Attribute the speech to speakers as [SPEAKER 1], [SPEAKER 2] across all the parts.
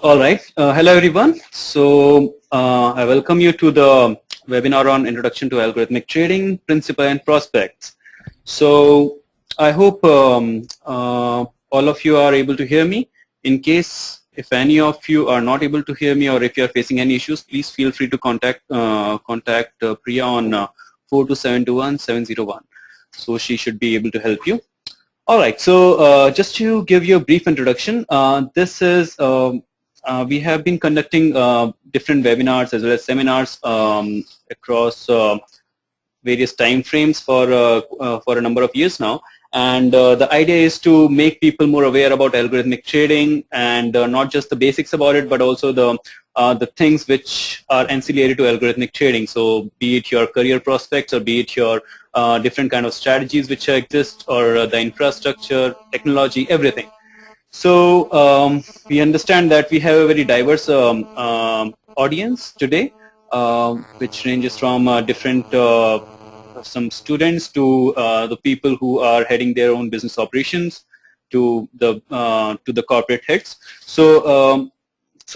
[SPEAKER 1] All right. Hello, everyone. I welcome you to the webinar on Introduction to Algorithmic Trading, Principle and Prospects. So I hope all of you are able to hear me. In case if any of you are not able to hear me or if you are facing any issues, please feel free to contact Priya on 42721-701. So she should be able to help you. All right. So just to give you a brief introduction, we have been conducting different webinars as well as seminars across various time frames for a number of years now. And the idea is to make people more aware about algorithmic trading and not just the basics about it, but also the things which are ancillary to algorithmic trading. So be it your career prospects or be it your different kind of strategies which exist or the infrastructure, technology, everything. So we understand that we have a very diverse audience today, which ranges from different some students to the people who are heading their own business operations to the corporate heads. So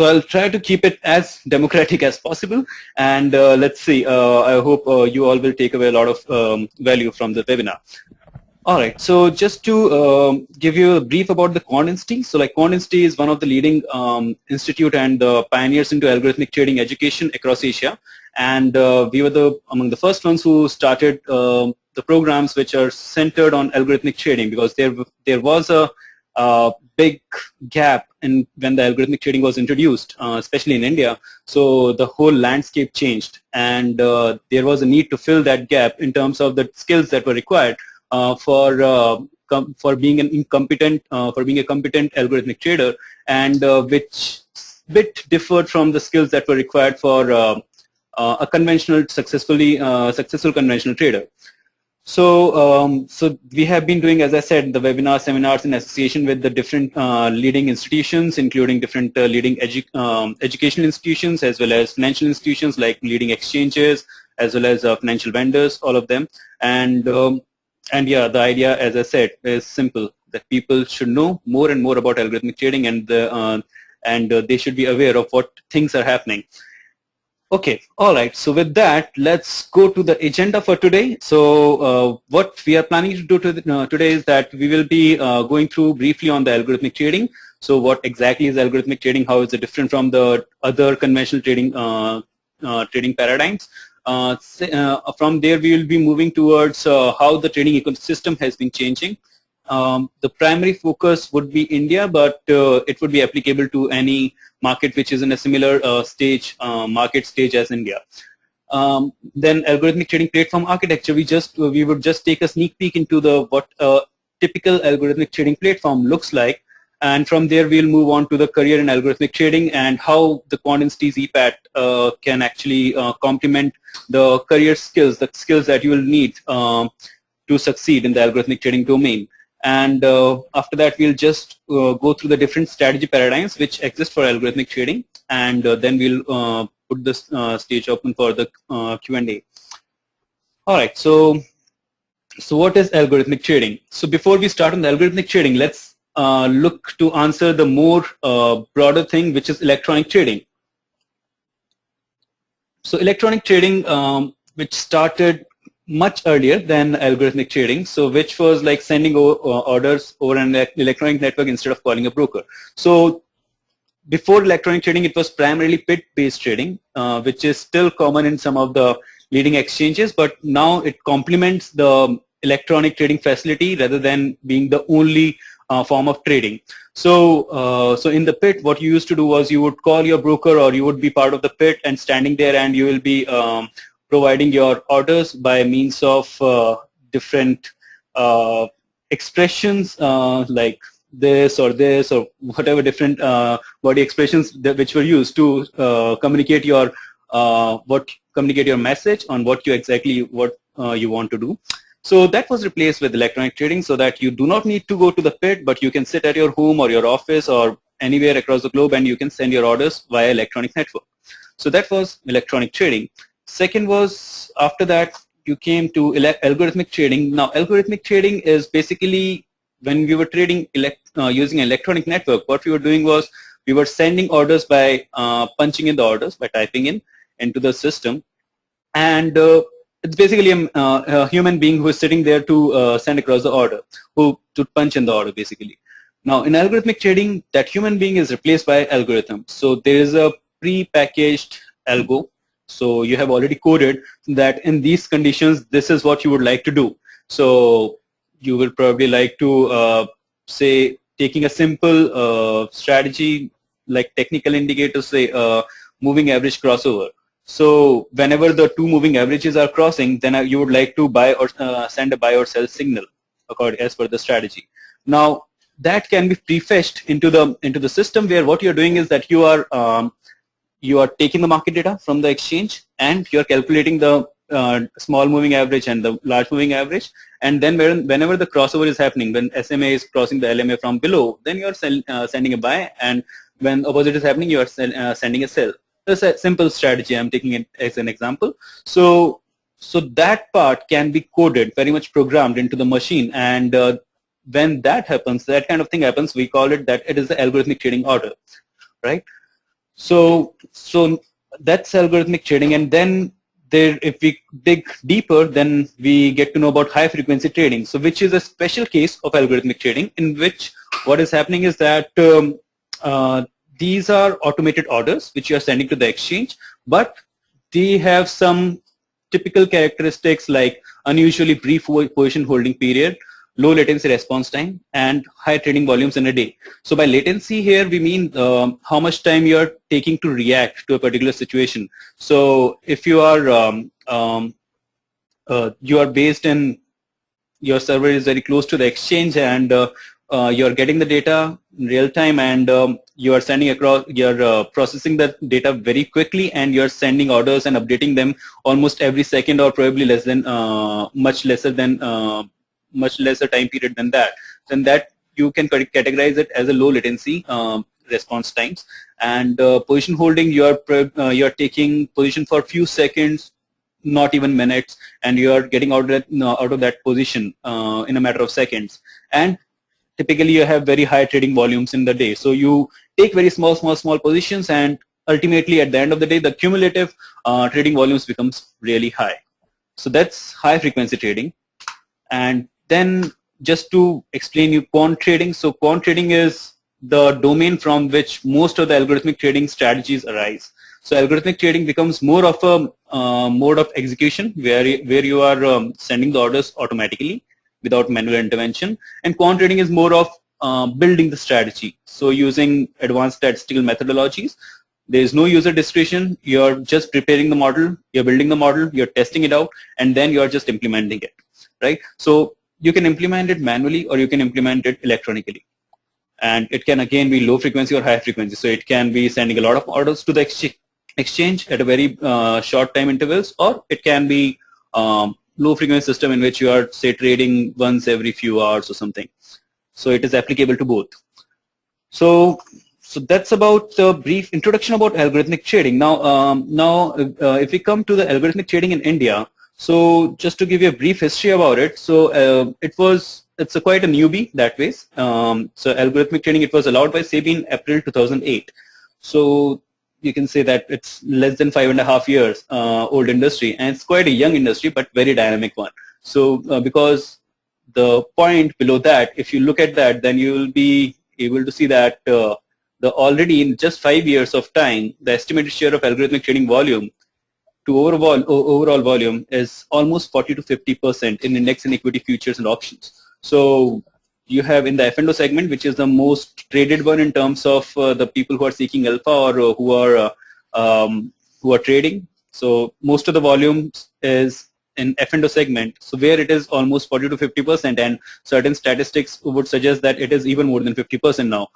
[SPEAKER 1] I'll try to keep it as democratic as possible, and let's see. I hope you all will take away a lot of value from the webinar. All right, so just to give you a brief about the Quant Institute. So like Quant Institute is one of the leading institute and pioneers into algorithmic trading education across Asia. And we were among the first ones who started the programs which are centered on algorithmic trading, because there was a big gap in when the algorithmic trading was introduced, especially in India. So the whole landscape changed, and there was a need to fill that gap in terms of the skills that were required for being a competent algorithmic trader, and which bit differed from the skills that were required for a successful conventional trader. So we have been doing, as I said, the webinar seminars in association with the different leading institutions, including different leading educational institutions as well as financial institutions like leading exchanges as well as financial vendors, all of them. And yeah, the idea, as I said, is simple, that people should know more and more about algorithmic trading, and they should be aware of what things are happening. Okay, all right. So with that, let's go to the agenda for today. So what we are planning to do today is that we will be going through briefly on the algorithmic trading. So what exactly is algorithmic trading? How is it different from the other conventional trading trading paradigms? From there, we will be moving towards how the trading ecosystem has been changing. The primary focus would be India, but it would be applicable to any market which is in a similar market stage as India. Then algorithmic trading platform architecture. We would just take a sneak peek into what a typical algorithmic trading platform looks like. And from there, we'll move on to the career in algorithmic trading and how the Quant Institute's EPAT can actually complement the career skills, the skills that you will need to succeed in the algorithmic trading domain. And after that, we'll just go through the different strategy paradigms which exist for algorithmic trading, and then we'll put this stage open for the Q&A. All right, so what is algorithmic trading? So before we start on the algorithmic trading, let's look to answer the more broader thing, which is electronic trading. So electronic trading, which started much earlier than algorithmic trading, so which was like sending orders over an electronic network instead of calling a broker. So before electronic trading, it was primarily pit-based trading, which is still common in some of the leading exchanges, but now it complements the electronic trading facility rather than being the only form of trading. So in the pit, what you used to do was you would call your broker, or you would be part of the pit and standing there, and you will be providing your orders by means of different expressions like this or whatever different body expressions which were used to communicate your message on what you want to do. So that was replaced with electronic trading, so that you do not need to go to the pit, but you can sit at your home or your office or anywhere across the globe, and you can send your orders via electronic network. So that was electronic trading. Second was, after that, you came to algorithmic trading. Now, algorithmic trading is basically when we were trading using an electronic network, what we were doing was we were sending orders by punching in the orders, by typing in into the system. And it's basically a human being who is sitting there to send across the order, to punch in the order basically. Now in algorithmic trading, that human being is replaced by algorithm. So there is a pre-packaged algo. So you have already coded that in these conditions, this is what you would like to do. So you will probably like to say taking a simple strategy like technical indicators, say moving average crossover. So whenever the two moving averages are crossing, then you would like to buy or send a buy or sell signal according as per the strategy. Now that can be prefetched into the system, where what you're doing is that you are taking the market data from the exchange and you're calculating the small moving average and the large moving average, and then whenever the crossover is happening, when SMA is crossing the LMA from below, then you're sending a buy, and when opposite is happening, you are sending a sell. That's a simple strategy. I'm taking it as an example. So that part can be coded, very much programmed into the machine, and when that happens, that kind of thing happens, we call it that it is the algorithmic trading order, right? So that's algorithmic trading, and then if we dig deeper, then we get to know about high frequency trading. So which is a special case of algorithmic trading, in which what is happening is that these are automated orders which you are sending to the exchange, but they have some typical characteristics like unusually brief position holding period, low latency response time, and high trading volumes in a day. So by latency here, we mean how much time you are taking to react to a particular situation. So if you are based in, your server is very close to the exchange, and you're getting the data in real time, and you are sending across, you're processing the data very quickly, and you're sending orders and updating them almost every second, or probably less than much lesser time period than that. Then that you can categorize it as a low latency response times. And position holding, you're taking position for a few seconds, not even minutes, and you're getting out of that position in a matter of seconds. And typically you have very high trading volumes in the day. So you take very small positions, and ultimately at the end of the day, the cumulative trading volumes becomes really high. So that's high frequency trading. And then just to explain you quant trading. So quant trading is the domain from which most of the algorithmic trading strategies arise. So algorithmic trading becomes more of a mode of execution where you are sending the orders automatically without manual intervention, and quant trading is more of building the strategy. So using advanced statistical methodologies, there is no user discretion. You're just preparing the model, you're building the model, you're testing it out, and then you're just implementing it, right? So you can implement it manually, or you can implement it electronically. And it can again be low frequency or high frequency. So it can be sending a lot of orders to the exchange at a very short time intervals, or it can be low frequency system in which you are, say, trading once every few hours or something. So it is applicable to both. So that's about the brief introduction about algorithmic trading. Now, if we come to the algorithmic trading in India, so just to give you a brief history about it, so it's quite a newbie that way. So algorithmic trading, it was allowed by SEBI in April 2008. So you can say that it's less than 5.5 years old industry, and it's quite a young industry, but very dynamic one. So because the point below that, if you look at that, then you will be able to see that already in just 5 years of time, the estimated share of algorithmic trading volume to overall volume is almost 40 to 50% in index and equity futures and options. So you have in the F&O segment, which is the most traded one in terms of the people who are seeking alpha, or who are trading. So most of the volumes is in F&O segment, so where it is almost 40 to 50%, and certain statistics would suggest that it is even more than 50% now.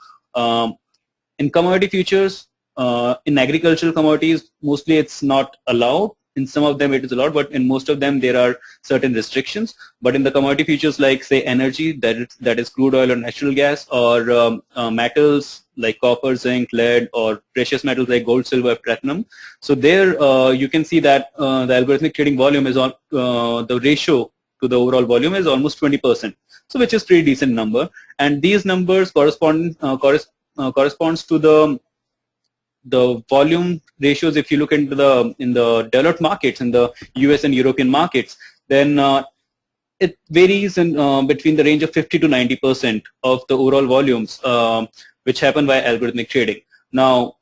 [SPEAKER 1] In commodity futures, in agricultural commodities, mostly it's not allowed. In some of them it is allowed, but in most of them there are certain restrictions. But in the commodity futures, like say energy, that is crude oil or natural gas, or metals like copper, zinc, lead, or precious metals like gold, silver, platinum. So there you can see that the algorithmic trading volume is on the ratio to the overall volume is almost 20%. So which is pretty decent number, and these numbers correspond corresponds to the volume ratios. If you look into in the developed markets, in the US and European markets, then it varies in between the range of 50 to 90% of the overall volumes, which happen by algorithmic trading. Now,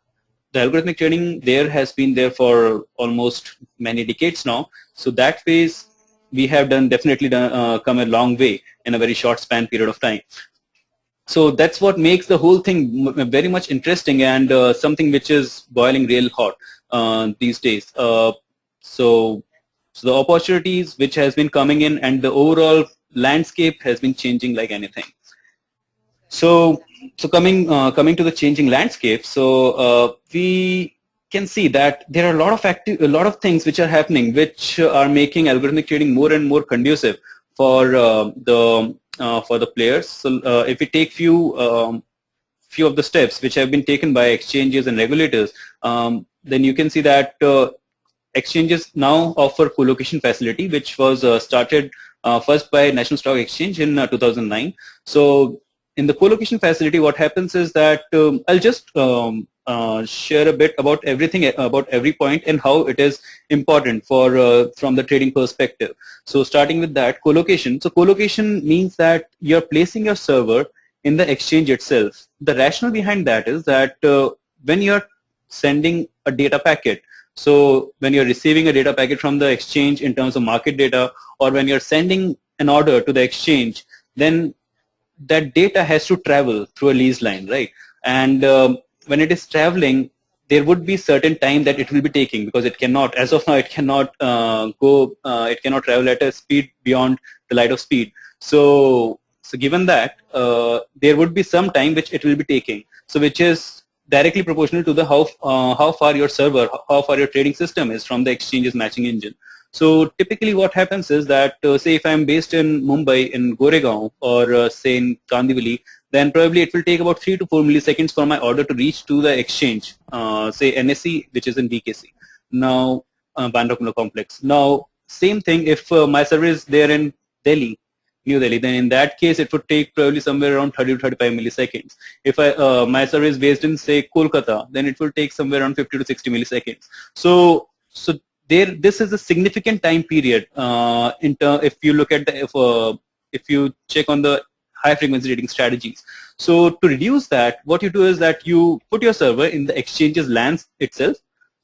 [SPEAKER 1] the algorithmic trading there has been there for almost many decades now. So that phase we have definitely come a long way in a very short span period of time. So that's what makes the whole thing very much interesting and something which is boiling real hot these days. So the opportunities which has been coming in and the overall landscape has been changing like anything. So coming to the changing landscape, so we can see that there are a lot of things which are happening, which are making algorithmic trading more and more conducive for the players. So if we take few of the steps which have been taken by exchanges and regulators, then you can see that exchanges now offer co-location facility, which was started first by National Stock Exchange in 2009. So in the co-location facility, what happens is that I'll just share a bit about everything, about every point and how it is important for from the trading perspective. So starting with that, co-location. So co-location means that you're placing your server in the exchange itself. The rationale behind that is that when you're sending a data packet, so when you're receiving a data packet from the exchange in terms of market data, or when you're sending an order to the exchange, then that data has to travel through a lease line, right? And when it is traveling, there would be certain time that it will be taking, because it cannot, as of now, it cannot it cannot travel at a speed beyond the light of speed. So given that, there would be some time which it will be taking, so which is directly proportional to the how far your server, how far your trading system is from the exchange's matching engine. So typically what happens is that, say if I'm based in Mumbai, in Goregaon, or say in Kandivali, then probably it will take about 3 to 4 milliseconds for my order to reach to the exchange, say NSE, which is in BKC. Now, Bandra Kurla Complex. Now, same thing if my server is there in Delhi, New Delhi, then in that case it would take probably somewhere around 30 to 35 milliseconds. If my server is based in, say, Kolkata, then it will take somewhere around 50 to 60 milliseconds. So this is a significant time period if you look at if you check on the high frequency trading strategies. So to reduce that, what you do is that you put your server in the exchange's LAN itself.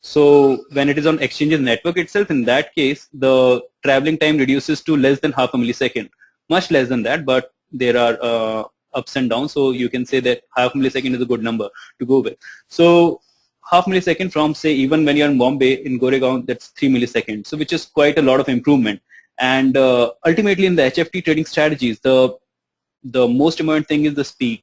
[SPEAKER 1] So when it is on exchange's network itself, in that case, the traveling time reduces to less than half a millisecond, much less than that, but there are ups and downs. So you can say that half a millisecond is a good number to go with. So half millisecond from, say, even when you're in Bombay, in Goregaon, that's 3 milliseconds, so which is quite a lot of improvement. And ultimately in the HFT trading strategies, the most important thing is the speed,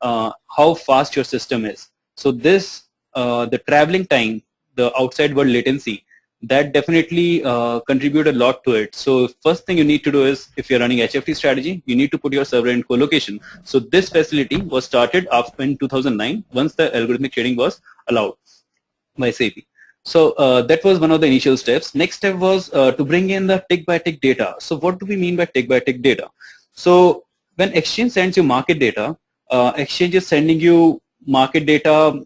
[SPEAKER 1] how fast your system is. So this, the traveling time, the outside world latency, that definitely contribute a lot to it. So first thing you need to do is, if you're running HFT strategy, you need to put your server in co-location. So this facility was started after in 2009, once the algorithmic trading was allowed by SEBI. So that was one of the initial steps. Next step was to bring in the tick-by-tick data. So what do we mean by tick-by-tick data? So when exchange sends you market data, exchange is sending you market data,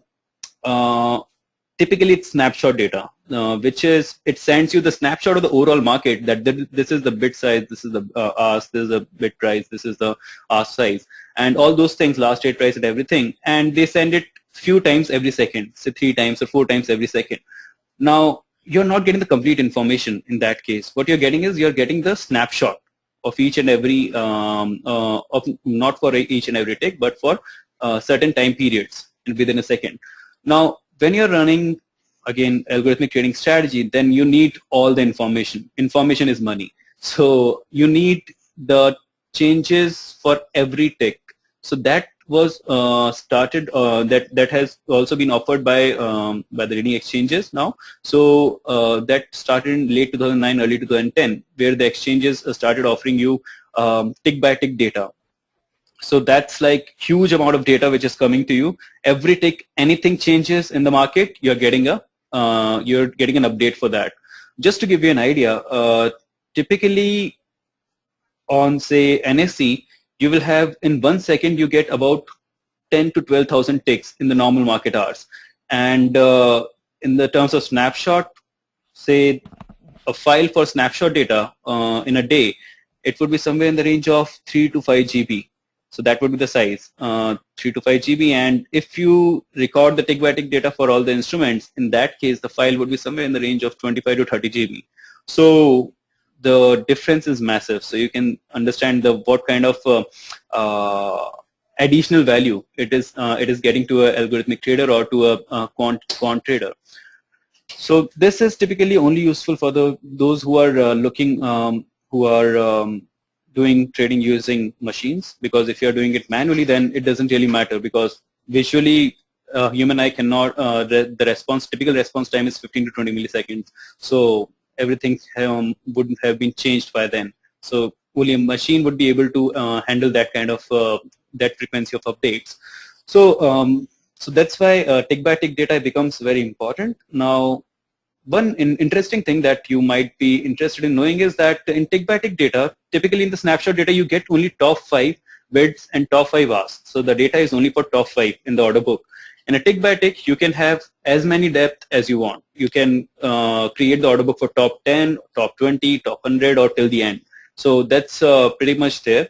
[SPEAKER 1] typically it's snapshot data, which is, it sends you the snapshot of the overall market, that this is the bid size, this is the ask, this is the bid price, this is the ask size, and all those things, last trade price and everything, and they send it few times every second, say 3 times or 4 times every second. Now, you're not getting the complete information in that case. What you're getting is, you're getting the snapshot of each and every, not for each and every tick, but for certain time periods within a second. Now, when you're running, again, algorithmic trading strategy, then you need all the information. Information is money. So you need the changes for every tick. So that was started, that has also been offered by the leading exchanges now. So that started in late 2009, early 2010, where the exchanges started offering you tick by tick data. So that's like huge amount of data which is coming to you. Every tick, anything changes in the market, you're getting an update for that. Just to give you an idea, typically on, say, NSE, you will have, in 1 second you get about 10 to 12,000 ticks in the normal market hours. And in the terms of snapshot, say a file for snapshot data in a day, it would be somewhere in the range of 3 to 5 GB. So that would be the size, 3 to 5 GB. And if you record the tick by tick data for all the instruments, in that case, the file would be somewhere in the range of 25 to 30 GB. So the difference is massive. So you can understand what kind of additional value it is getting to an algorithmic trader or to a quant trader. So this is typically only useful for those who are doing trading using machines, because if you're doing it manually, then it doesn't really matter, because visually human eye cannot, the typical response time is 15 to 20 milliseconds. So everything wouldn't have been changed by then. So only a machine would be able to handle that kind of that frequency of updates. So so that's why tick by tick data becomes very important. Now, one interesting thing that you might be interested in knowing is that in tick by tick data, typically in the snapshot data, you get only top 5 bids and top 5 asks. So the data is only for top 5 in the order book. In a tick by tick, you can have as many depth as you want. You can create the order book for top 10, top 20, top 100, or till the end. So that's pretty much there.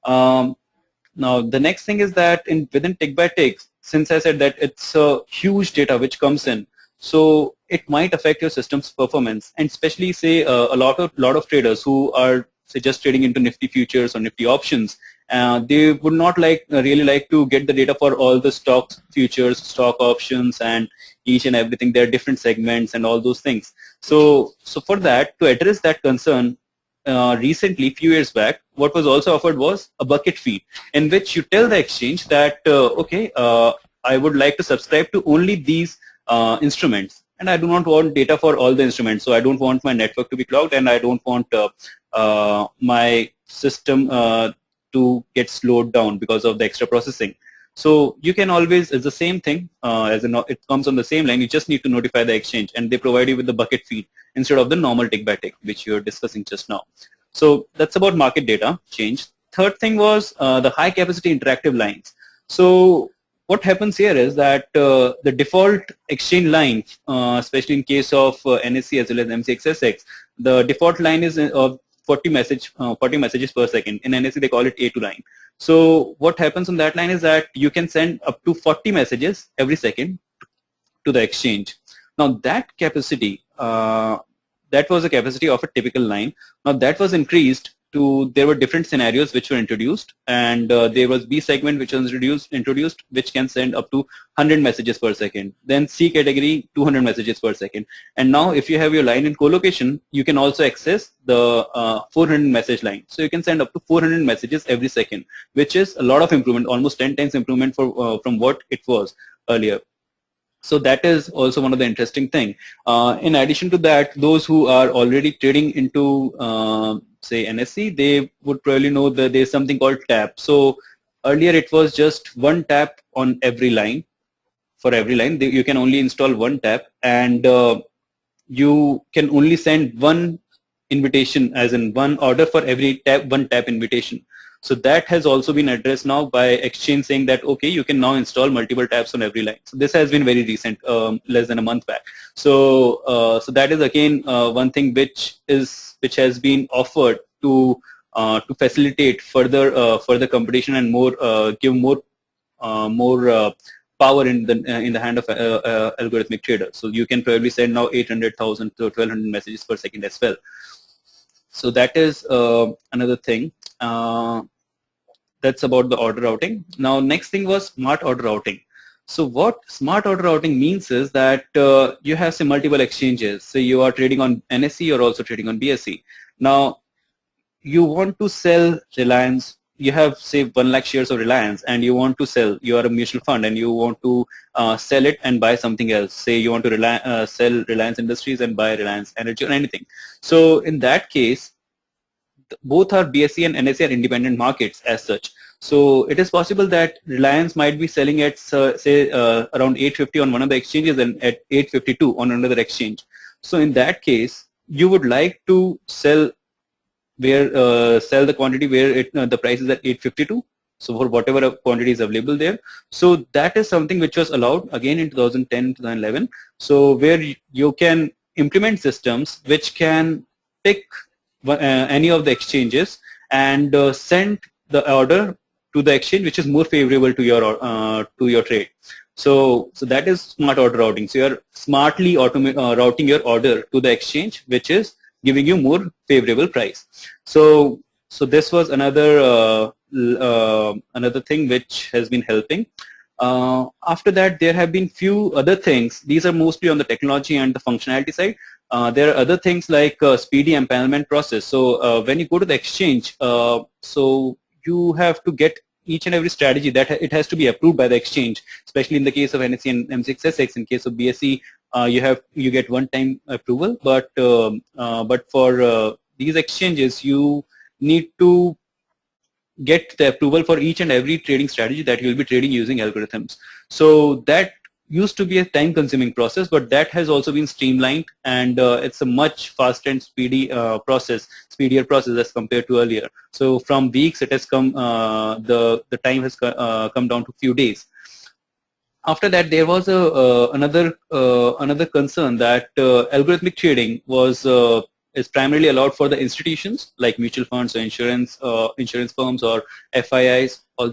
[SPEAKER 1] Now, the next thing is that within tick by tick, since I said that it's a huge data which comes in, so it might affect your system's performance, and especially say a lot of traders who are say just trading into Nifty futures or Nifty options, they would not really like to get the data for all the stocks, futures, stock options, and each and everything. There are different segments and all those things. So for that, to address that concern, recently, few years back, what was also offered was a bucket fee, in which you tell the exchange that okay, I would like to subscribe to only these instruments, and I do not want data for all the instruments. So I don't want my network to be clogged, and I don't want my system to get slowed down because of the extra processing. So you can always, it's the same thing, it comes on the same line. You just need to notify the exchange, and they provide you with the bucket feed instead of the normal tick by tick, which you were discussing just now. So that's about market data change. Third thing was the high capacity interactive lines. So what happens here is that the default exchange line, especially in case of NSE as well as MCXSX, the default line is 40 messages per second. In NSE, they call it A2 line. So what happens on that line is that you can send up to 40 messages every second to the exchange. Now that capacity, that was the capacity of a typical line. Now that was increased to, there were different scenarios which were introduced, and there was B segment which was introduced, which can send up to 100 messages per second. Then C category, 200 messages per second. And now if you have your line in colocation, you can also access the 400 message line. So you can send up to 400 messages every second, which is a lot of improvement, almost 10 times improvement from what it was earlier. So that is also one of the interesting thing. In addition to that, those who are already trading into say NSE, they would probably know that there's something called tap. So earlier it was just one tap on every line. For every line, you can only install one tap, and you can only send one invitation, as in one order for every one tap invitation. So that has also been addressed now by exchange, saying that okay, you can now install multiple tabs on every line. So this has been very recent, less than a month back. So so that is again one thing which has been offered to facilitate further competition and give more power in the hand of algorithmic traders. So you can probably send now 800,000 to 1,200 messages per second as well. So that is another thing. That's about the order routing. Now, next thing was smart order routing. So what smart order routing means is that you have say multiple exchanges. So you are trading on NSE, you're also trading on BSE. Now, you want to sell Reliance. You have say 1 lakh shares of Reliance, and you want to sell. You are a mutual fund, and you want to sell it and buy something else. Say you want to sell Reliance Industries and buy Reliance Energy or anything. So in that case, both are BSE and NSE are independent markets as such. So it is possible that Reliance might be selling at say around 850 on one of the exchanges and at 852 on another exchange. So in that case, you would like to sell the quantity where the price is at 852, So for whatever quantity is available there. So that is something which was allowed again in 2010, 2011. So where you can implement systems which can pick any of the exchanges and send the order to the exchange which is more favorable to your trade. So that is smart order routing. So you're smartly routing your order to the exchange which is giving you more favorable price. So this was another thing which has been helping. After that, there have been few other things. These are mostly on the technology and the functionality side. There are other things like speedy empanelment process. So when you go to the exchange, so you have to get each and every strategy that it has to be approved by the exchange, especially in the case of NSE and M6SX. In case of BSE, you get one-time approval, but for these exchanges, you need to get the approval for each and every trading strategy that you will be trading using algorithms. So that used to be a time-consuming process, but that has also been streamlined, and it's a much faster and speedier process as compared to earlier. So from weeks, it has come. The time has come down to few days. After that, there was another concern that algorithmic trading is primarily allowed for the institutions like mutual funds or insurance firms or FIIs, all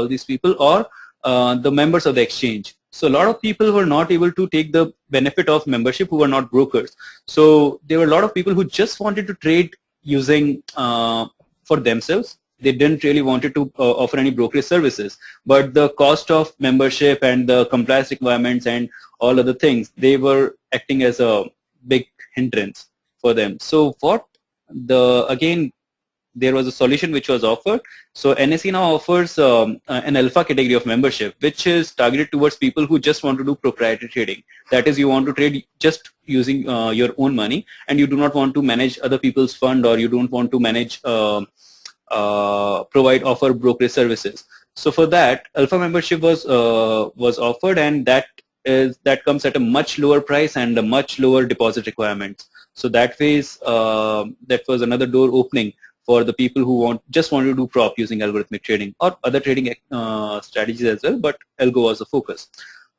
[SPEAKER 1] these people, or the members of the exchange. So a lot of people were not able to take the benefit of membership who were not brokers. So there were a lot of people who just wanted to trade using for themselves. They didn't really wanted to offer any brokerage services, but the cost of membership and the compliance requirements and all other things, they were acting as a big hindrance for them. So again, there was a solution which was offered. So NSE now offers an alpha category of membership, which is targeted towards people who just want to do proprietary trading. That is, you want to trade just using your own money, and you do not want to manage other people's fund, or you don't want to manage offer brokerage services. So for that, alpha membership was offered, and that comes at a much lower price and a much lower deposit requirements. So that was another door opening for the people who just want to do prop using algorithmic trading or other trading strategies as well, but algo was the focus.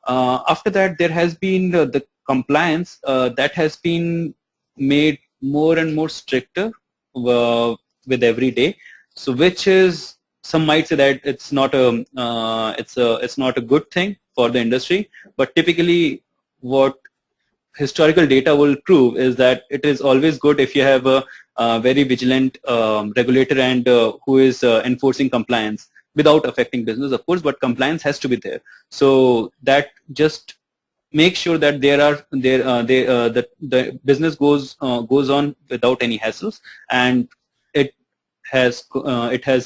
[SPEAKER 1] After that, there has been the compliance that has been made more and more stricter with every day. So which is, some might say that it's not a good thing for the industry, but typically what historical data will prove is that it is always good if you have a very vigilant regulator and who is enforcing compliance without affecting business, of course, but compliance has to be there. So that just make sure that the business goes on without any hassles, and it has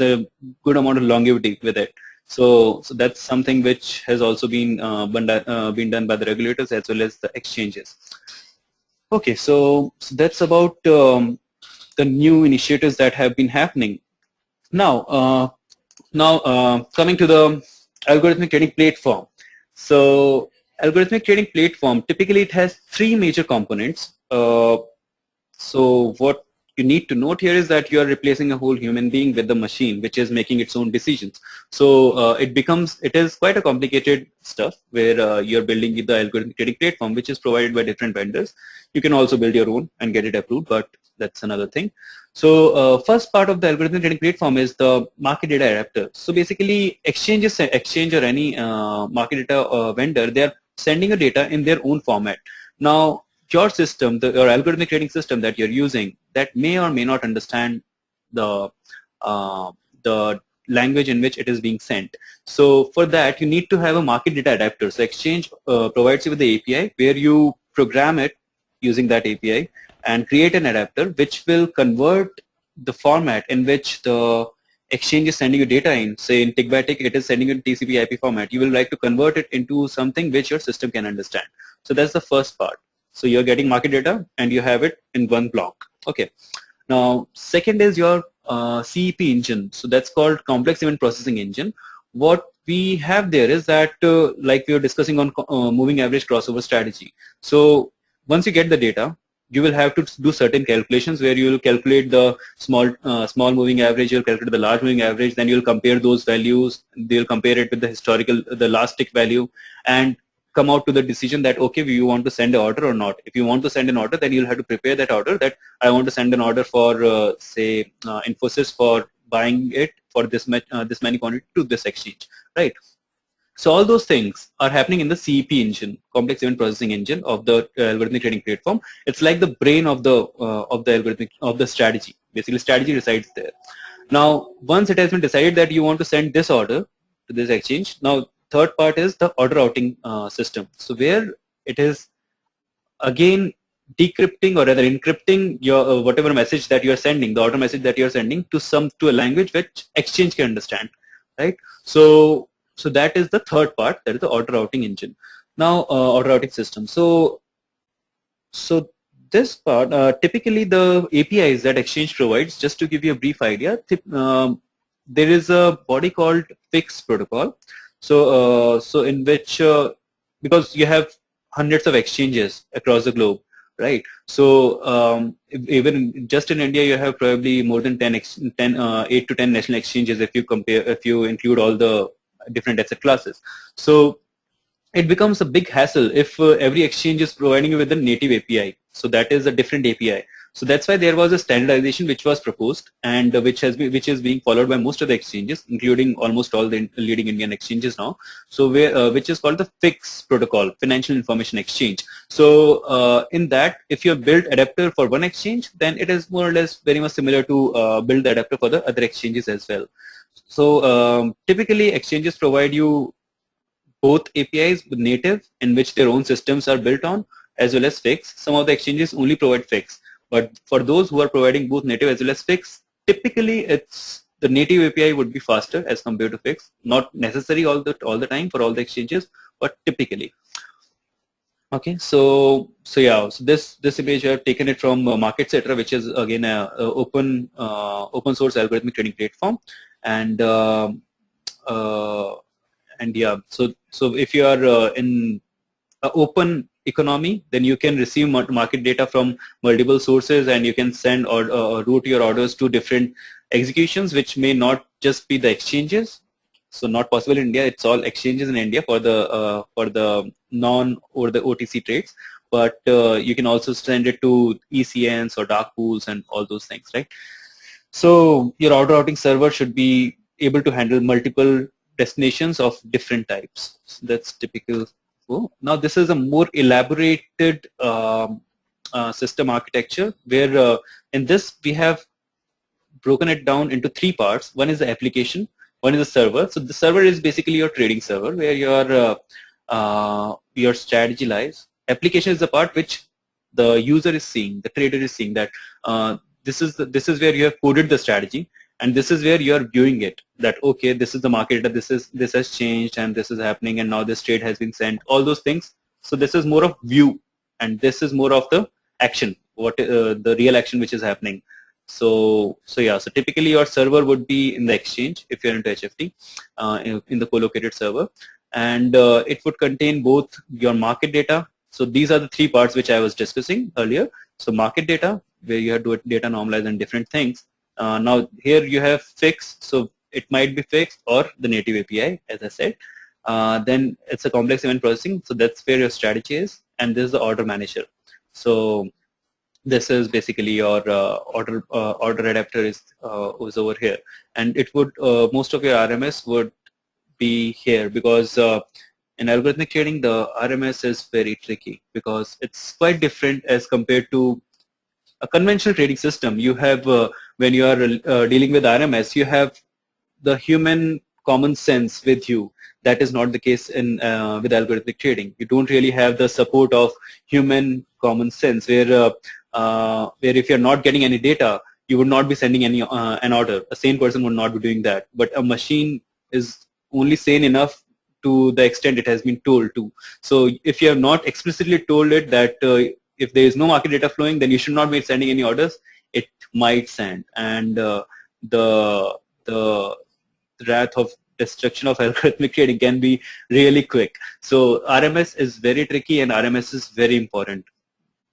[SPEAKER 1] a good amount of longevity with it. So that's something which has also been done by the regulators as well as the exchanges. Okay, so that's about the new initiatives that have been happening. Now, coming to the algorithmic trading platform. So algorithmic trading platform, typically it has three major components. So what you need to note here is that you are replacing a whole human being with the machine, which is making its own decisions. So it is quite a complicated stuff where you're building the algorithmic trading platform, which is provided by different vendors. You can also build your own and get it approved, but that's another thing. So first part of the algorithmic trading platform is the market data adapter. So basically exchange or any market data vendor, they are sending your data in their own format. Now, your system, your algorithmic trading system that you're using, that may or may not understand the language in which it is being sent. So for that, you need to have a market data adapter. So Exchange provides you with the API where you program it using that API and create an adapter which will convert the format in which the exchange is sending you data in. Say in tick by tick, it is sending you TCP IP format. You will like to convert it into something which your system can understand. So that's the first part. So you're getting market data and you have it in one block. Okay. Now, second is your CEP engine. So that's called Complex Event Processing Engine. What we have there is that like we were discussing on moving average crossover strategy. So once you get the data, you will have to do certain calculations where you will calculate the small moving average, you'll calculate the large moving average, then you'll compare those values, they'll compare it with the last tick value, and come out to the decision that, okay, you want to send an order or not. If you want to send an order, then you'll have to prepare that order, that I want to send an order for, say, Infosys for buying it for this many quantity to this exchange, right? So all those things are happening in the CEP engine, complex event processing engine of the algorithmic trading platform. It's like the brain of the strategy. Basically, strategy resides there. Now, once it has been decided that you want to send this order to this exchange, now third part is the order routing system. So where it is again decrypting or rather encrypting your whatever message that you are sending, the order message that you are sending to a language which exchange can understand, right? So that is the third part, that is the order routing engine. Now order routing system. So this part, typically the APIs that Exchange provides, just to give you a brief idea, there is a body called FIX protocol. So in which, because you have hundreds of exchanges across the globe, right? So even just in India, you have probably more than 8 to 10 national exchanges if you include all the different asset classes. So it becomes a big hassle if every exchange is providing you with a native API. So that is a different API. So that's why there was a standardization which was proposed, and which is being followed by most of the exchanges, including almost all the leading Indian exchanges now. So which is called the FIX protocol, Financial Information Exchange. So in that, if you have built adapter for one exchange, then it is more or less very much similar to build the adapter for the other exchanges as well. So typically exchanges provide you both APIs with native, in which their own systems are built on, as well as FIX. Some of the exchanges only provide FIX, but for those who are providing both native as well as FIX, typically it's the native API would be faster as compared to FIX. Not necessary all the time for all the exchanges, but typically. Okay, so yeah, so this image I have taken it from MarketCetra, which is again a open source algorithmic trading platform, and yeah, so if you are in an open economy, then you can receive market data from multiple sources, and you can send or route your orders to different executions, which may not just be the exchanges. So not possible in India. It's all exchanges in India for the non or the OTC trades, but you can also send it to ECNs or dark pools and all those things, right? So your order routing server should be able to handle multiple destinations of different types. So that's typical. Now this is a more elaborated system architecture, where in this we have broken it down into three parts. One is the application, one is the server. So the server is basically your trading server, where your strategy lies. Application is the part which the user is seeing, the trader is seeing, that this is where you have coded the strategy, and this is where you are viewing it, that okay, this is the market data, this has changed, and this is happening, and now this trade has been sent, all those things. So this is more of view, and this is more of the action, the real action which is happening. So yeah, so typically your server would be in the exchange if you're into HFT, in the co-located server, and it would contain both your market data. So these are the three parts which I was discussing earlier. So market data, where you have to data normalize and different things. Now here you have FIX, so it might be FIX or the native API, as I said. Then it's a complex event processing, so that's where your strategy is, and this is the order manager. So this is basically your order adapter is over here, and it would most of your RMS would be here, because in algorithmic trading the RMS is very tricky, because it's quite different as compared to a conventional trading system. You have when you are dealing with RMS, you have the human common sense with you. That is not the case in with algorithmic trading. You don't really have the support of human common sense, where if you're not getting any data, you would not be sending any an order. A sane person would not be doing that, but a machine is only sane enough to the extent it has been told to. So if you have not explicitly told it that if there is no market data flowing, then you should not be sending any orders, it might send, and the wrath of destruction of algorithmic trading can be really quick. So RMS is very tricky, and RMS is very important.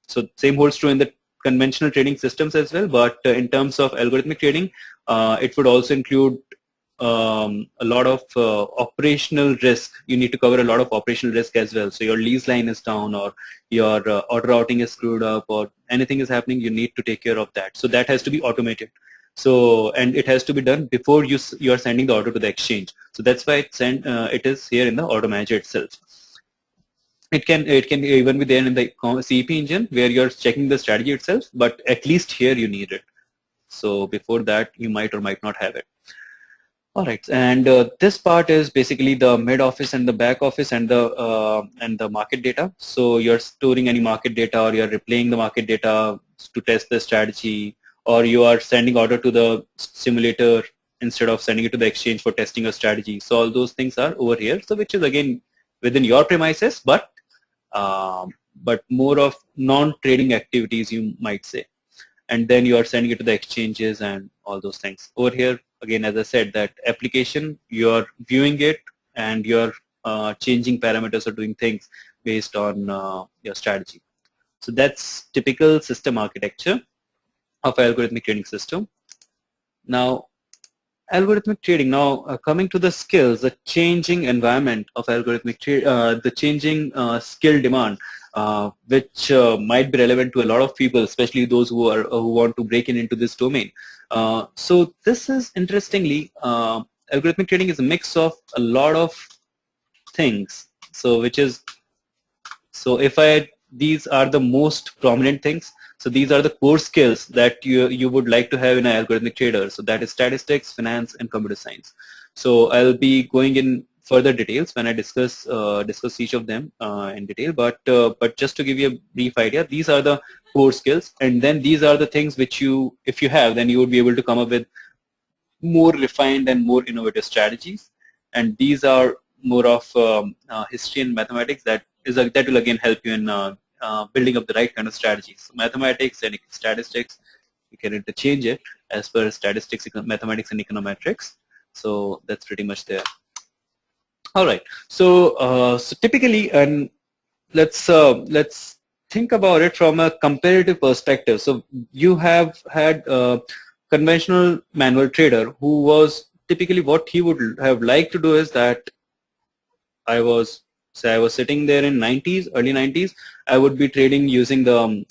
[SPEAKER 1] So same holds true in the conventional trading systems as well, but in terms of algorithmic trading, it would also include a lot of operational risk. You need to cover a lot of operational risk as well. So your lease line is down, or your order routing is screwed up, or anything is happening, you need to take care of that. So that has to be automated. So, and it has to be done before you are sending the order to the exchange. So that's why it is here in the order manager itself. It can even be there in the CEP engine where you're checking the strategy itself, but at least here you need it. So before that, you might or might not have it. All right, and this part is basically the mid office and the back office and the market data. So you're storing any market data, or you're replaying the market data to test the strategy, or you are sending order to the simulator instead of sending it to the exchange for testing a strategy. So all those things are over here. So which is again within your premises, but more of non-trading activities, you might say. And then you are sending it to the exchanges and all those things. Over here, again, as I said, that application, you're viewing it and you're changing parameters or doing things based on your strategy. So that's typical system architecture of algorithmic trading system. Now, algorithmic trading. Now, coming to the skills, the changing environment of algorithmic trading, the changing skill demand, which might be relevant to a lot of people, especially those who want to break into this domain. So this is interestingly, algorithmic trading is a mix of a lot of things. So these are the most prominent things. So these are the core skills that you would like to have in an algorithmic trader. So that is statistics, finance, and computer science. So I'll be going in further details when I discuss each of them in detail. But just to give you a brief idea, these are the core skills, and then these are the things which if you have, then you would be able to come up with more refined and more innovative strategies. And these are more of history and mathematics that will again help you in building up the right kind of strategies. So mathematics and statistics, you can interchange it as per statistics, mathematics, and econometrics. So that's pretty much there. All right. So so typically, and let's think about it from a comparative perspective. So you have had a conventional manual trader who was typically, what he would have liked to do is that I was sitting there in early 90s. I would be trading using the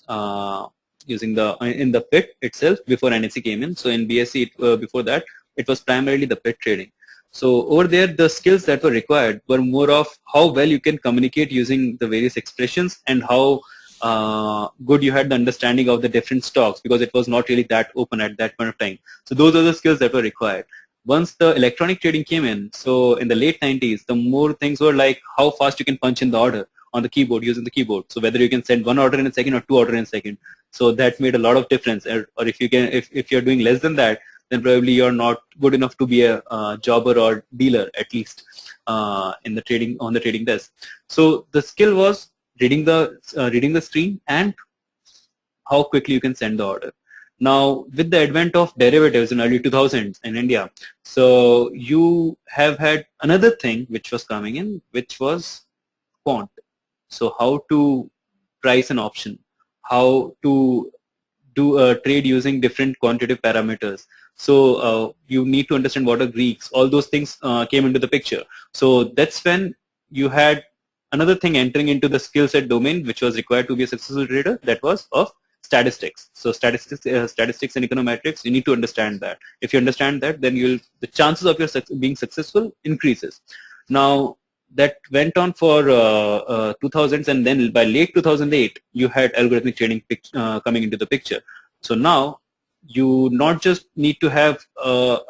[SPEAKER 1] in the pit itself before NSE came in. So in BSE, before that, it was primarily the pit trading. So over there, the skills that were required were more of how well you can communicate using the various expressions, and how good you had the understanding of the different stocks, because it was not really that open at that point of time. So those are the skills that were required. Once the electronic trading came in, so in the late 90s, the more things were like how fast you can punch in the order on the keyboard using the keyboard. So whether you can send one order in a second or two orders in a second. So that made a lot of difference. Or if you can, if you're doing less than that, then probably you're not good enough to be a jobber or dealer, at least in the trading, on the trading desk. So the skill was reading the screen and how quickly you can send the order. Now, with the advent of derivatives in early 2000s in India, so you have had another thing which was coming in, which was quant. So how to price an option, how to do a trade using different quantitative parameters. So you need to understand what are Greeks. All those things came into the picture. So that's when you had another thing entering into the skill set domain, which was required to be a successful trader, that was of statistics. So statistics and econometrics, you need to understand that. If you understand that, then the chances of your being successful increases. Now, that went on for 2000s, and then by late 2008, you had algorithmic trading coming into the picture. So now, you not just need to have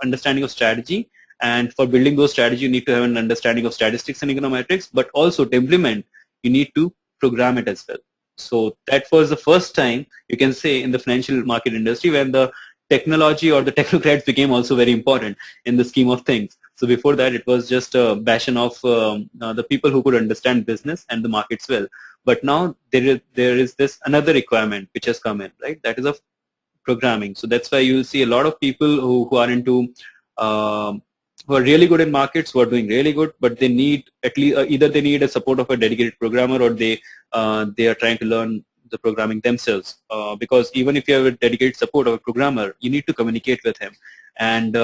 [SPEAKER 1] understanding of strategy, and for building those strategy, you need to have an understanding of statistics and econometrics, but also to implement, you need to program it as well. So that was the first time, you can say, in the financial market industry when the technology or the technocrats became also very important in the scheme of things. So before that, it was just a bastion of the people who could understand business and the markets well. But now there is this another requirement which has come in, right? That is of programming. So that's why you see a lot of people who are into who are really good in markets, who are doing really good, but they need at least either they need a support of a dedicated programmer, or they are trying to learn the programming themselves, because even if you have a dedicated support of a programmer, you need to communicate with him, and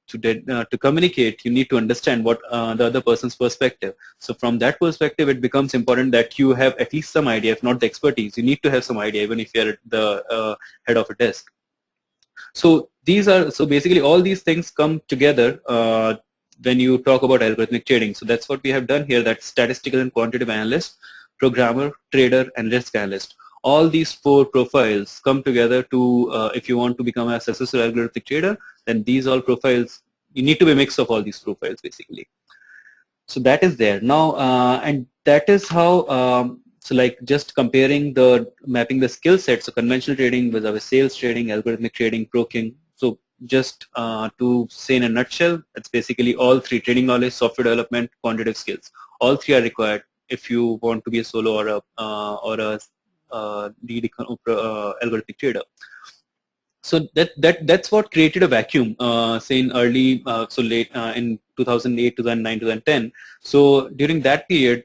[SPEAKER 1] to communicate, you need to understand what the other person's perspective. So from that perspective, it becomes important that you have at least some idea, if not the expertise. You need to have some idea, even if you're at the head of a desk. So basically all these things come together when you talk about algorithmic trading. So that's what we have done here, that statistical and quantitative analyst, programmer, trader, and risk analyst. All these 4 profiles come together to, if you want to become a successful algorithmic trader, then these all profiles, you need to be a mix of all these profiles basically. So that is there now, and that is how, so like just mapping the skill sets, so conventional trading with our sales trading, algorithmic trading, broking. So just to say in a nutshell, it's basically all 3: trading knowledge, software development, quantitative skills. All 3 are required if you want to be a solo or a lead algorithmic trader. So that's what created a vacuum, say in early, in 2008, 2009, 2010. So during that period,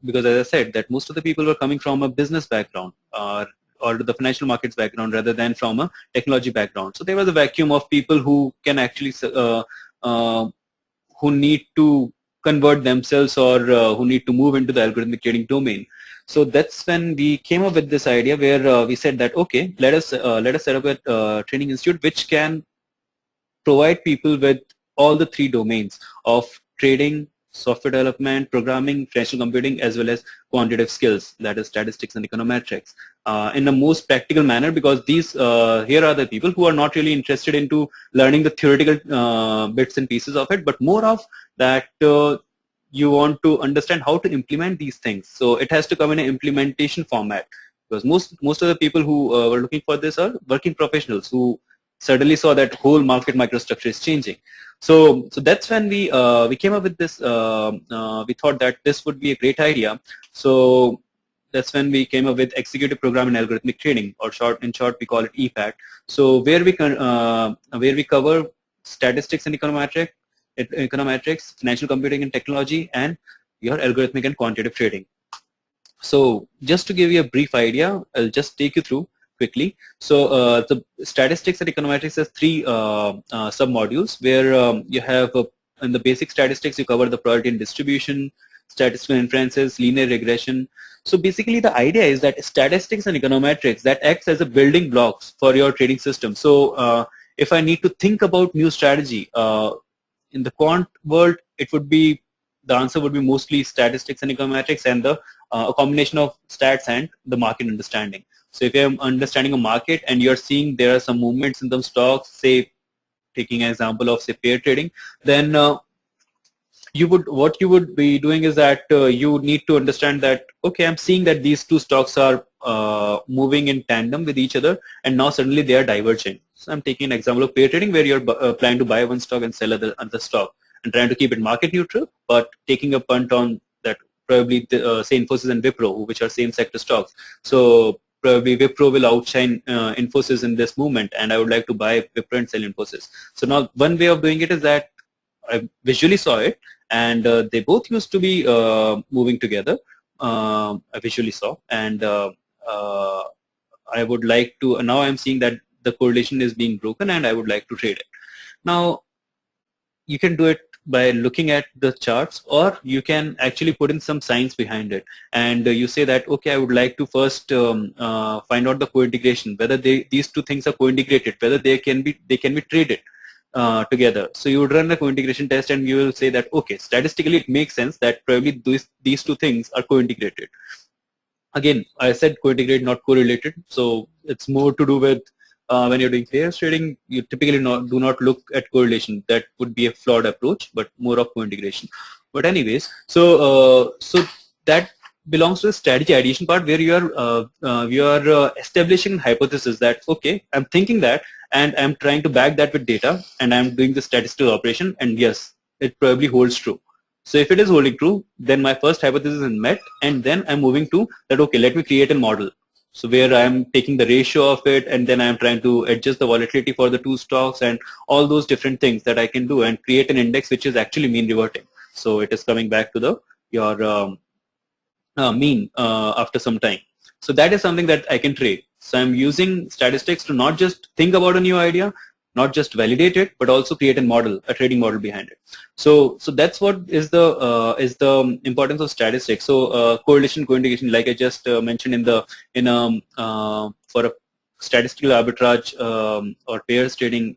[SPEAKER 1] because as I said, that most of the people were coming from a business background or the financial markets background rather than from a technology background. So there was a vacuum of people who can actually, who need to convert themselves or who need to move into the algorithmic trading domain. So that's when we came up with this idea where we said that, okay, let us set up a training institute which can provide people with all the 3 domains of trading, software development, programming, financial computing, as well as quantitative skills, that is statistics and econometrics, in the most practical manner, because these here are the people who are not really interested into learning the theoretical bits and pieces of it, but more of that you want to understand how to implement these things. So it has to come in an implementation format, because most of the people who were looking for this are working professionals who suddenly saw that whole market microstructure is changing. So that's when we came up with this. We thought that this would be a great idea. So that's when we came up with Executive Program in Algorithmic Trading, or in short we call it EPAT. So where we cover statistics and econometrics, financial computing and technology, and your algorithmic and quantitative trading. So just to give you a brief idea, I'll just take you through quickly. So the statistics and econometrics has 3 sub-modules where you have in the basic statistics you cover the probability and distribution, statistical inferences, linear regression. So basically the idea is that statistics and econometrics that acts as a building blocks for your trading system. So if I need to think about new strategy in the quant world, the answer would be mostly statistics and econometrics and a combination of stats and the market understanding. So if you're understanding a market and you're seeing there are some movements in the stocks, say taking an example of say pair trading, then what you would be doing is that you need to understand that, okay, I'm seeing that these 2 stocks are moving in tandem with each other, and now suddenly they are diverging. So I'm taking an example of pair trading where you're planning to buy one stock and sell another stock and trying to keep it market neutral, but taking a punt on that probably say Infosys and Wipro, which are same sector stocks. So probably Wipro will outshine Infosys in this movement, and I would like to buy Wipro and sell Infosys. So now one way of doing it is that I visually saw it, and they both used to be moving together. I visually saw, and I would like to, now I'm seeing that the correlation is being broken and I would like to trade it. Now you can do it by looking at the charts, or you can actually put in some science behind it, and you say that, okay, I would like to first find out the co-integration, whether these 2 things are co-integrated, whether they can be traded together. So you would run a co-integration test and you will say that, okay, statistically it makes sense that probably these 2 things are co-integrated. Again, I said co-integrated, not correlated, so it's more to do with when you're doing pairs trading, you typically do not look at correlation. That would be a flawed approach, but more of co-integration. But anyways, so that belongs to the strategy ideation part, where you are establishing hypothesis that, okay, I'm thinking that, and I'm trying to back that with data, and I'm doing the statistical operation, and yes, it probably holds true. So if it is holding true, then my first hypothesis is met, and then I'm moving to that, okay, let me create a model. So where I'm taking the ratio of it, and then I'm trying to adjust the volatility for the 2 stocks and all those different things that I can do, and create an index which is actually mean reverting. So it is coming back to your mean after some time. So that is something that I can trade. So I'm using statistics to not just think about a new idea, not just validate it, but also create a model, a trading model behind it. So that's what is the importance of statistics. So correlation co-indication, like I just mentioned for a statistical arbitrage or pairs trading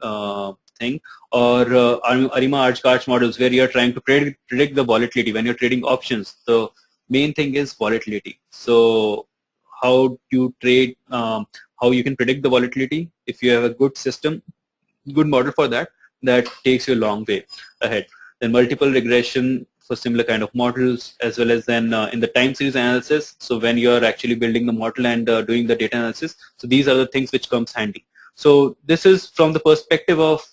[SPEAKER 1] thing, or ARIMA Arch models, where you're trying to predict the volatility when you're trading options. The main thing is volatility. So how you trade, how you can predict the volatility. If you have a good system, good model for that, that takes you a long way ahead. Then multiple regression for similar kind of models, as well as then in the time series analysis. So when you're actually building the model and doing the data analysis, so these are the things which comes handy. So this is from the perspective of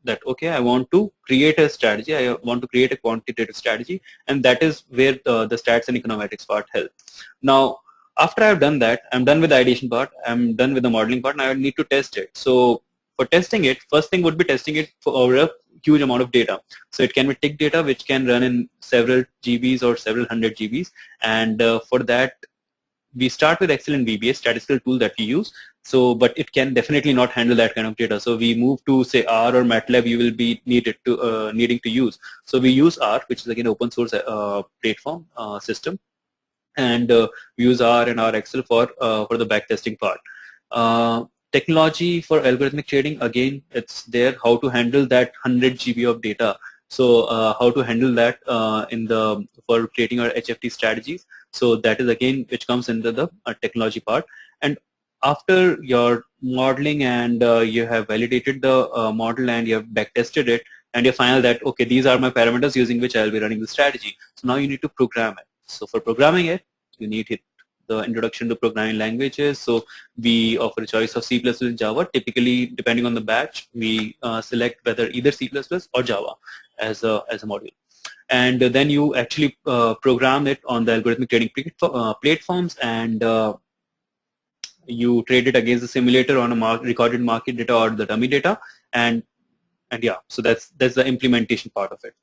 [SPEAKER 1] that, okay, I want to create a strategy, I want to create a quantitative strategy, and that is where the stats and econometrics part help. Now, after I've done that, I'm done with the ideation part, I'm done with the modeling part, now I need to test it. So for testing it, first thing would be testing it over a huge amount of data. So it can be tick data, which can run in several GBs or several hundred GBs. And for that, we start with Excel and VBA, statistical tool that we use. So, but it can definitely not handle that kind of data. So we move to say R or MATLAB. You will be needing to use. So we use R, which is again open source platform system, and we use R and R Excel for the backtesting part. Technology for algorithmic trading, again, it's there, how to handle that 100 GB of data. So how to handle that for creating our HFT strategies. So that is again which comes into the technology part. And after your modeling and you have validated the model and you have backtested it, and you find that, okay, these are my parameters using which I'll be running the strategy. So now you need to program it. So for programming it, you need the introduction to programming languages. So we offer a choice of C++ and Java. Typically, depending on the batch, we select whether either C++ or Java as a module. And then you actually program it on the algorithmic trading platforms, and you trade it against the simulator on a recorded market data or the dummy data, and yeah, so that's the implementation part of it.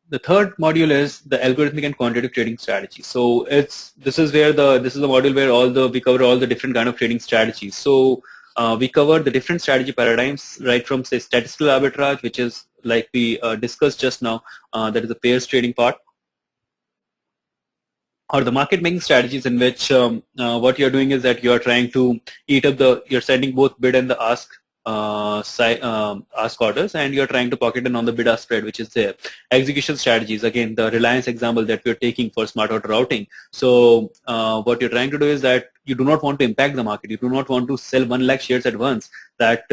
[SPEAKER 1] The third module is the algorithmic and quantitative trading strategy. So this is the module where we cover all the different kind of trading strategies. So we cover the different strategy paradigms, right from say statistical arbitrage, which is like we discussed just now, that is the pairs trading part, or the market making strategies, in which what you're doing is that you're trying to eat up you're sending both bid and the ask orders, and you're trying to pocket in on the bid ask spread, which is there. Execution strategies, again, the Reliance example that we're taking for smart order routing. So what you're trying to do is that you do not want to impact the market. You do not want to sell 1 lakh shares at once. That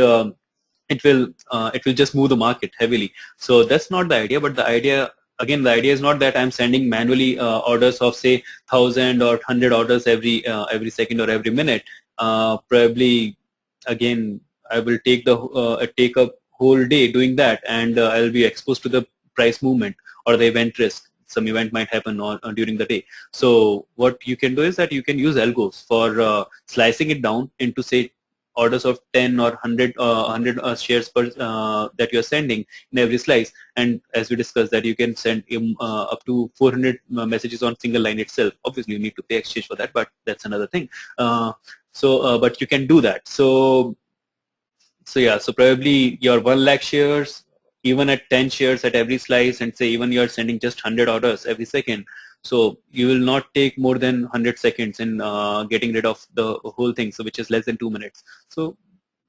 [SPEAKER 1] it will just move the market heavily. So that's not the idea. But the idea is not that I'm sending manually orders of say 1,000 or 100 orders every second or every minute. Probably, again, I will take a whole day doing that, and I'll be exposed to the price movement or the event risk. Some event might happen during the day. So what you can do is that you can use algos for slicing it down into say orders of 10 or 100 shares per that you're sending in every slice. And as we discussed, that you can send up to 400 messages on single line itself. Obviously, you need to pay exchange for that, but that's another thing. But you can do that. So yeah, so probably your 1 lakh shares, even at 10 shares at every slice, and say even you're sending just 100 orders every second, so you will not take more than 100 seconds in getting rid of the whole thing, so which is less than 2 minutes. So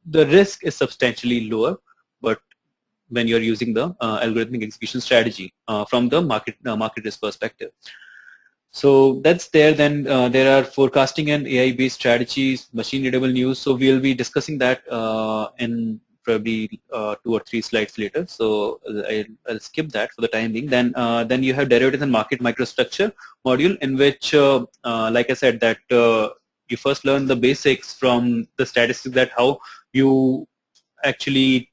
[SPEAKER 1] the risk is substantially lower, but when you're using the algorithmic execution strategy from the market risk perspective. So that's there. Then there are forecasting and AI-based strategies, machine-readable news. So we'll be discussing that in probably 2 or 3 slides later. So I'll skip that for the time being. Then you have derivatives and market microstructure module, in which, like I said, that you first learn the basics from the statistics, that how you actually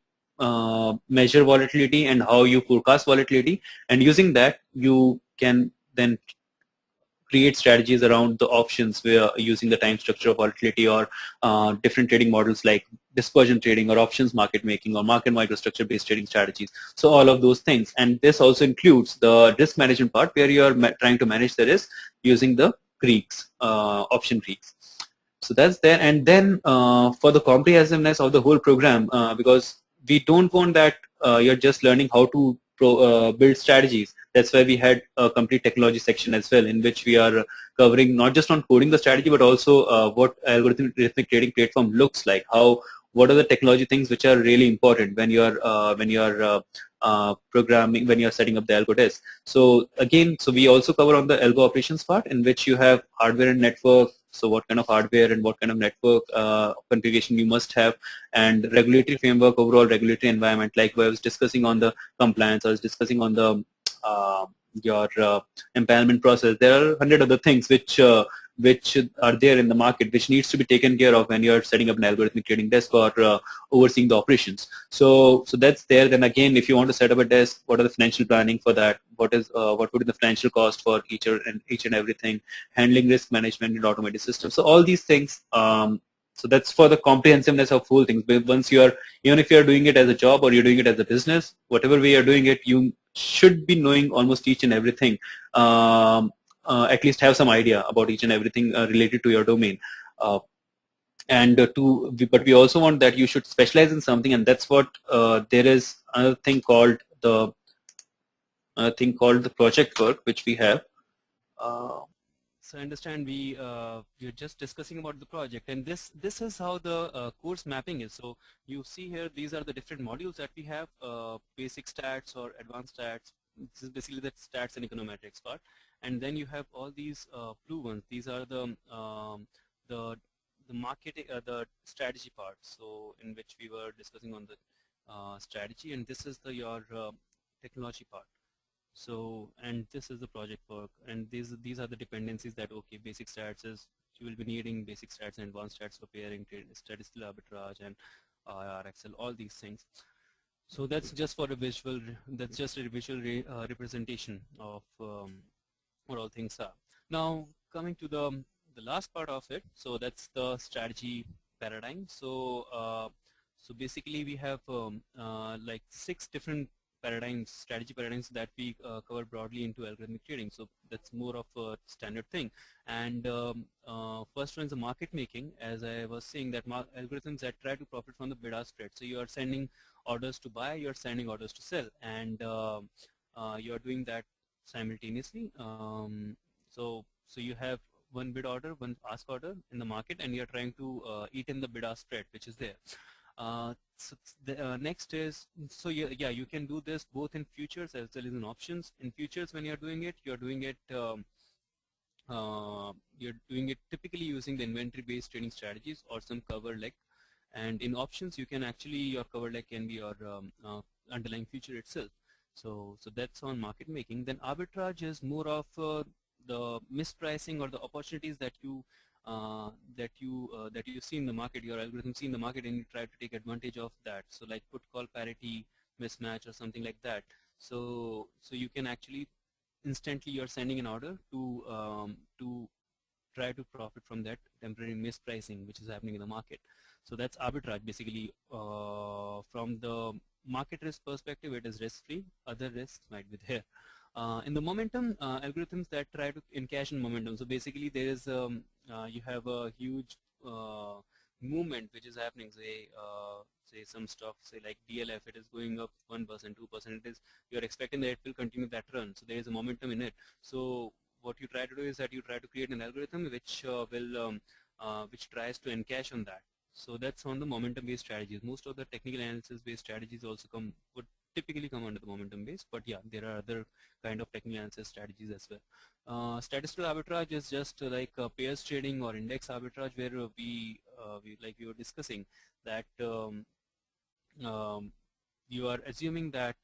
[SPEAKER 1] measure volatility and how you forecast volatility, and using that you can then create strategies around the options, where using the time structure of volatility, or different trading models like dispersion trading or options market making or market microstructure based trading strategies. So all of those things. And this also includes the risk management part, where you are trying to manage the risk using the Greeks, option Greeks. So that's there. And then for the comprehensiveness of the whole program, because we don't want that you're just learning how to build strategies. That's why we had a complete technology section as well, in which we are covering not just on coding the strategy, but also what algorithmic trading platform looks like. What are the technology things which are really important when you're programming, when you're setting up the algo desk. So again, so we also cover on the algo operations part, in which you have hardware and network. So what kind of hardware and what kind of network configuration you must have, and regulatory framework, overall regulatory environment. Like I was discussing on the compliance, I was discussing on the your empanelment process. There are 100 other things which are there in the market, which needs to be taken care of when you're setting up an algorithmic trading desk or overseeing the operations. So that's there. Then again, if you want to set up a desk, what are the financial planning for that? What would be the financial cost for each and everything? Handling risk management in automated systems. So all these things. So that's for the comprehensiveness of whole things. But once even if you're doing it as a job or you're doing it as a business, whatever way you're doing it, you should be knowing almost each and everything. At least have some idea about each and everything related to your domain. But we also want that you should specialize in something, and that's what there is another thing called the project work, which we have.
[SPEAKER 2] So I understand we're just discussing about the project, and this is how the course mapping is. So you see here, these are the different modules that we have: basic stats or advanced stats. This is basically the stats and econometrics part, and then you have all these blue ones. These are the market, the strategy part. So in which we were discussing on the strategy, and this is your technology part. So, and this is the project work, and these are the dependencies that, okay, basic stats is you will be needing basic stats and advanced stats for pairing, statistical arbitrage, and RXL, all these things. So that's just for a visual. That's just a visual representation of what all things are. Now coming to the last part of it. So that's the strategy paradigm. So basically we have like 6 different strategy paradigms that we cover broadly into algorithmic trading. So that's more of a standard thing. And first one is the market making. As I was saying, that algorithms that try to profit from the bid-ask spread. So you are sending orders to buy, you are sending orders to sell, and you are doing that simultaneously. So you have one bid order, one ask order in the market, and you are trying to eat in the bid-ask spread which is there. So the next is, so yeah, you can do this both in futures as well as in options. In futures, when you're doing it typically using the inventory-based trading strategies or some cover leg. And in options, you can actually, your cover leg can be your underlying future itself. So that's on market making. Then arbitrage is more of the mispricing or the opportunities that you see in the market, your algorithm see in the market, and you try to take advantage of that. So like put call parity mismatch or something like that. So you can actually instantly, you're sending an order to try to profit from that temporary mispricing which is happening in the market. So that's arbitrage basically. From the market risk perspective, it is risk free. Other risks might be there. In the momentum, algorithms that try to encash in momentum. So basically there is you have a huge movement which is happening, say some stuff, say like DLF, it is going up 1%, 2%, it is, you're expecting that it will continue that run, so there is a momentum in it. So what you try to do is that you try to create an algorithm which tries to encash on that. So that's on the momentum based strategies. Most of the technical analysis based strategies also would typically come under the momentum based, but yeah, there are other kind of technical analysis strategies as well. Statistical arbitrage is just like pairs trading or index arbitrage, where we like we were discussing that you are assuming that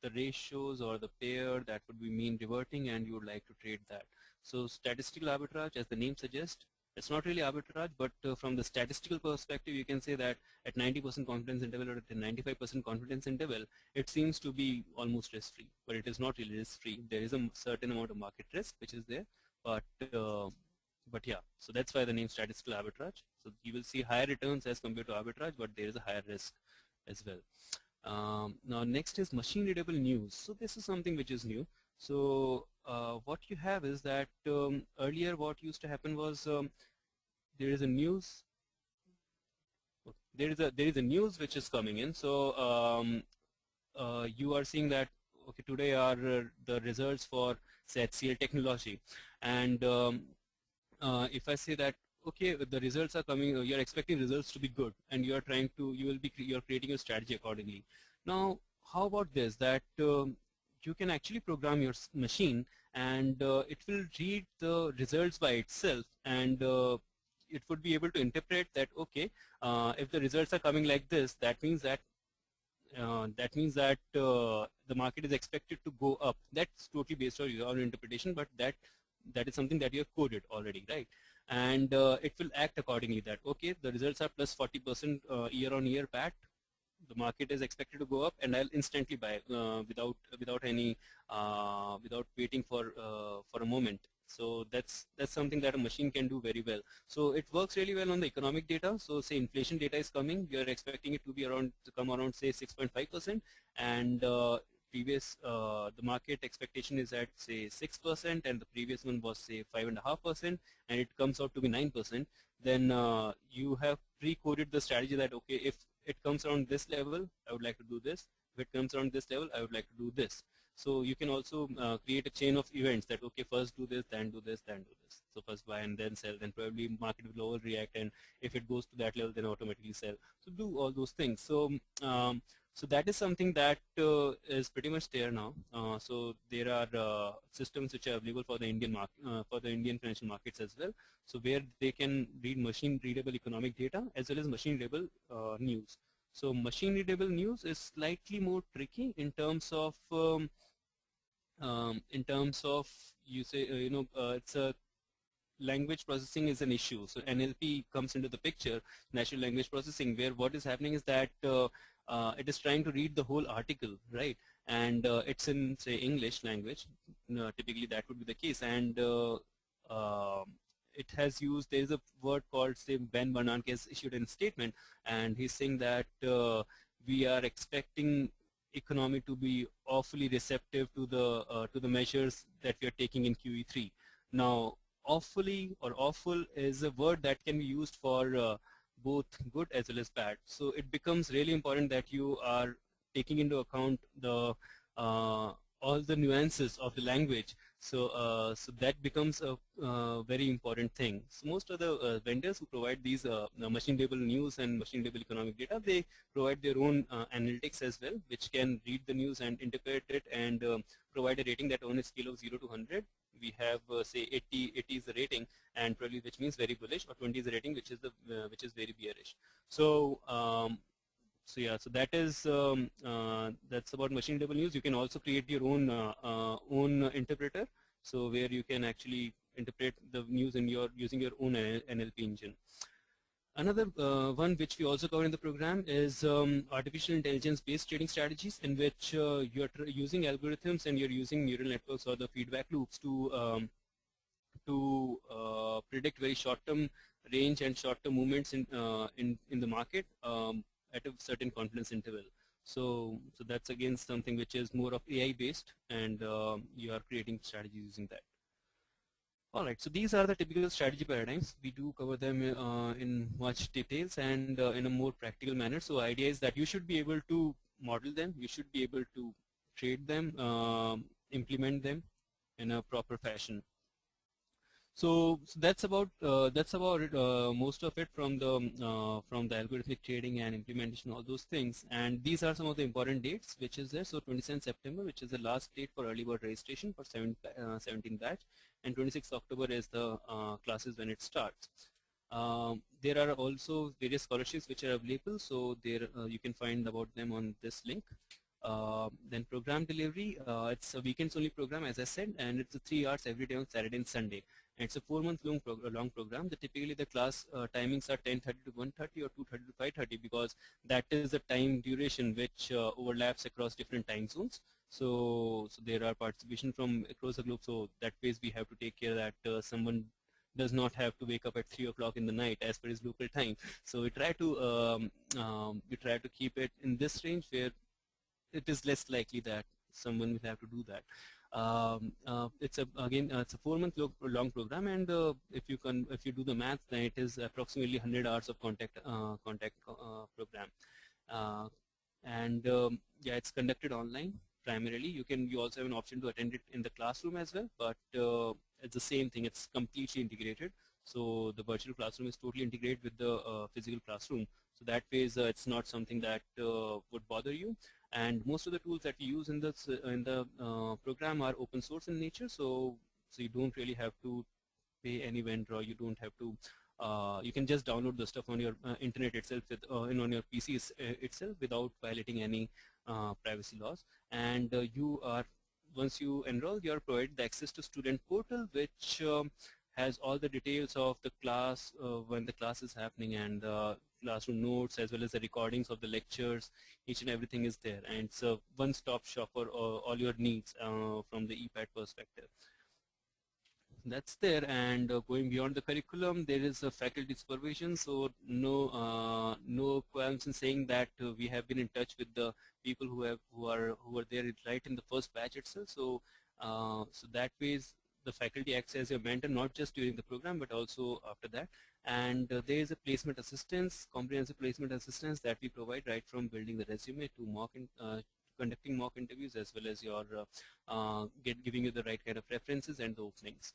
[SPEAKER 2] the ratios or the pair that would be mean reverting, and you would like to trade that. So statistical arbitrage, as the name suggests, it's not really arbitrage, but from the statistical perspective, you can say that at 90% confidence interval or at a 95% confidence interval, it seems to be almost risk-free, but it is not really risk-free. There is a certain amount of market risk which is there, but yeah, so that's why the name statistical arbitrage. So you will see higher returns as compared to arbitrage, but there is a higher risk as well. Now next is machine readable news. So this is something which is new. So what you have is that earlier what used to happen was there is a news. There is a news which is coming in. So you are seeing that okay, today are the results for say HCL Technology, and if I say that okay, the results are coming, you're expecting results to be good, and you're you're creating your strategy accordingly. Now, how about this? That you can actually program your machine, and it will read the results by itself, and it would be able to interpret that okay, if the results are coming like this, that means that the market is expected to go up. That's totally based on your interpretation, but that is something that you have coded already, right? And it will act accordingly. That okay, the results are plus 40% year on year PAT. The market is expected to go up, and I'll instantly buy without waiting for a moment. So that's something that a machine can do very well. So it works really well on the economic data. So say inflation data is coming, you're expecting it to be come around say 6.5%, and the market expectation is at say 6%, and the previous one was say 5.5%, and it comes out to be 9%. Then you have pre-coded the strategy that okay, if it comes around this level, I would like to do this. If it comes around this level, I would like to do this. So you can also create a chain of events that okay, first do this, then do this, then do this. So first buy and then sell, then probably market will overreact, and if it goes to that level, then automatically sell. So do all those things. So that is something that is pretty much there now. So there are systems which are available for the Indian financial markets as well. So where they can read machine readable economic data as well as machine readable news. So machine readable news is slightly more tricky in terms of you say it's a language processing is an issue. So NLP comes into the picture, natural language processing, where what is happening is that it is trying to read the whole article, right? And it's in say English language. Typically that would be the case, and it has used, there is a word called say Ben Bernanke has issued a statement, and he's saying that we are expecting economy to be awfully receptive to the measures that we are taking in QE3. Now, awfully or awful is a word that can be used for both good as well as bad. So it becomes really important that you are taking into account the all the nuances of the language. So that becomes a very important thing. So most of the vendors who provide these machine readable news and machine readable economic data, they provide their own analytics as well, which can read the news and interpret it and provide a rating that on a scale of 0 to 100. We have say 80 is the rating, and probably which means very bullish, or 20 is the rating, which is very bearish. So so yeah, so that is that's about machine readable news. You can also create your own interpreter, so where you can actually interpret the news in using your own NLP engine. Another one which we also cover in the program is artificial intelligence-based trading strategies, in which you're using algorithms and you're using neural networks or the feedback loops to predict very short-term range and short-term movements in the market at a certain confidence interval. So that's again something which is more of AI-based, and you are creating strategies using that. All right, so these are the typical strategy paradigms. We do cover them in much details and in a more practical manner. So idea is that you should be able to model them, you should be able to trade them, implement them in a proper fashion. So that's about most of it from the algorithmic trading and implementation, all those things. And these are some of the important dates which is there. So 27th September, which is the last date for early bird registration for 17 batch, and 26th October is the classes when it starts. There are also various scholarships which are available, so there you can find about them on this link. Then program delivery, it's a weekends only program, as I said, and it's 3 hours every day on Saturday and Sunday. And it's a 4-month long program. Typically the class timings are 10:30 to 1:30 or 2:30 to 5:30, because that is the time duration which overlaps across different time zones. So there are participation from across the globe, so that ways we have to take care that someone does not have to wake up at 3 o'clock in the night as per his local time. So we try to keep it in this range where it is less likely that someone will have to do that. It's a 4-month long program, and if you do the math, then it is approximately 100 hours of contact program. Uh, and yeah, it's conducted online primarily. You also have an option to attend it in the classroom as well, but it's the same thing. It's completely integrated. So the virtual classroom is totally integrated with the physical classroom. So that way, it's not something that would bother you. And most of the tools that we use in the program are open source in nature. So you don't really have to pay any vendor, or you don't have to. You can just download the stuff on your internet itself, on your PC itself, without violating any privacy laws. And once you enroll, you are provided the access to student portal, which has all the details of the class, when the class is happening, and classroom notes, as well as the recordings of the lectures. Each and everything is there, and it's a one-stop shop for all your needs from the EPAD perspective. That's there. And going beyond the curriculum, there is a faculty supervision. So no qualms in saying that we have been in touch with the people who are there right in the first batch itself. So so that ways the faculty acts as your mentor, not just during the program but also after that. And there is a placement assistance, comprehensive placement assistance that we provide, right from building the resume to conducting mock interviews, as well as your giving you the right kind of references and the openings.